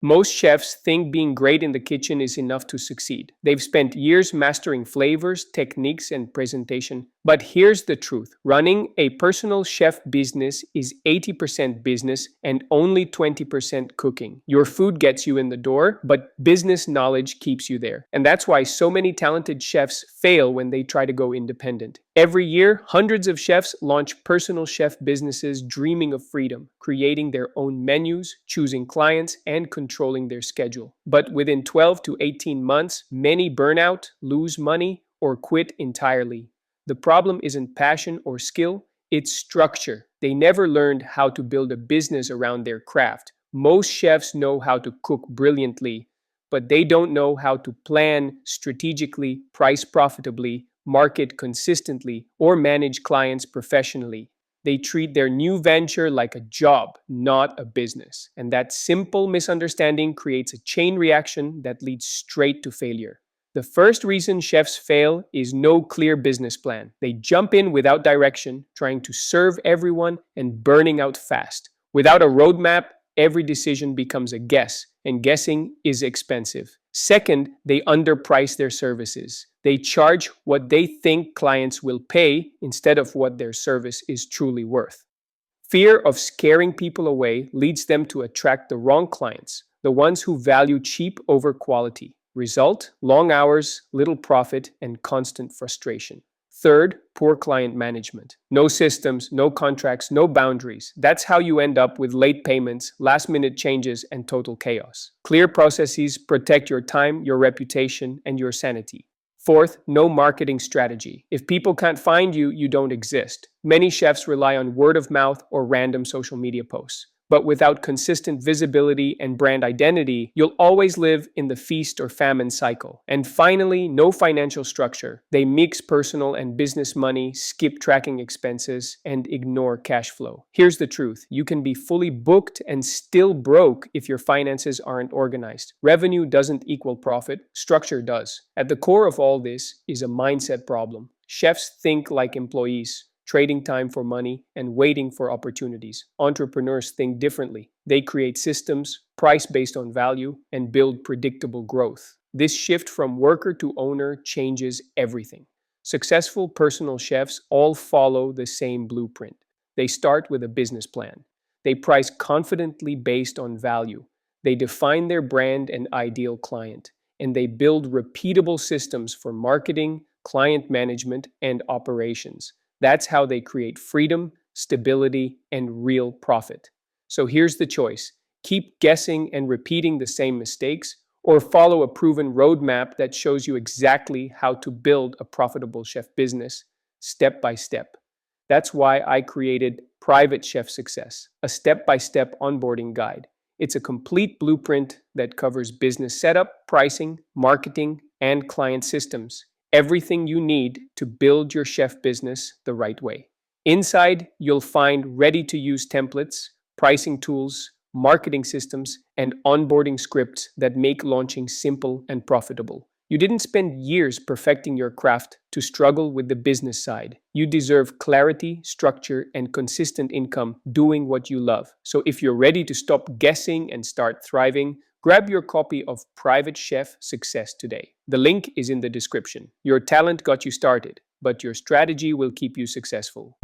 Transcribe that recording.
Most chefs think being great in the kitchen is enough to succeed. They've spent years mastering flavors, techniques, and presentation. But here's the truth: running a personal chef business is 80% business and only 20% cooking. Your food gets you in the door, but business knowledge keeps you there. And that's why so many talented chefs fail when they try to go independent. Every year, hundreds of chefs launch personal chef businesses dreaming of freedom, creating their own menus, choosing clients, and controlling their schedule. But within 12 to 18 months, many burn out, lose money, or quit entirely. The problem isn't passion or skill, it's structure. They never learned how to build a business around their craft. Most chefs know how to cook brilliantly, but they don't know how to plan strategically, price profitably, market consistently, or manage clients professionally. They treat their new venture like a job, not a business. And that simple misunderstanding creates a chain reaction that leads straight to failure. The first reason chefs fail is no clear business plan. They jump in without direction, trying to serve everyone and burning out fast. Without a roadmap, every decision becomes a guess, and guessing is expensive. Second, they underprice their services. They charge what they think clients will pay instead of what their service is truly worth. Fear of scaring people away leads them to attract the wrong clients, the ones who value cheap over quality. Result: long hours, little profit, and constant frustration. Third, poor client management. No systems, no contracts, no boundaries. That's how you end up with late payments, last-minute changes, and total chaos. Clear processes protect your time, your reputation, and your sanity. Fourth, no marketing strategy. If people can't find you, you don't exist. Many chefs rely on word of mouth or random social media posts. But without consistent visibility and brand identity, you'll always live in the feast or famine cycle. And finally, no financial structure. They mix personal and business money, skip tracking expenses, and ignore cash flow. Here's the truth: you can be fully booked and still broke if your finances aren't organized. Revenue doesn't equal profit, structure does. At the core of all this is a mindset problem. Chefs think like employees, trading time for money, and waiting for opportunities. Entrepreneurs think differently. They create systems, price based on value, and build predictable growth. This shift from worker to owner changes everything. Successful personal chefs all follow the same blueprint. They start with a business plan. They price confidently based on value. They define their brand and ideal client. And they build repeatable systems for marketing, client management, and operations. That's how they create freedom, stability, and real profit. So here's the choice: keep guessing and repeating the same mistakes, or follow a proven roadmap that shows you exactly how to build a profitable chef business step by step. That's why I created Private Chef Success, a step-by-step onboarding guide. It's a complete blueprint that covers business setup, pricing, marketing, and client systems. Everything you need to build your chef business the right way. Inside, you'll find ready-to-use templates, pricing tools, marketing systems, and onboarding scripts that make launching simple and profitable. You didn't spend years perfecting your craft to struggle with the business side. You deserve clarity, structure, and consistent income doing what you love. So if you're ready to stop guessing and start thriving, grab your copy of Private Chef Success today. The link is in the description. Your talent got you started, but your strategy will keep you successful.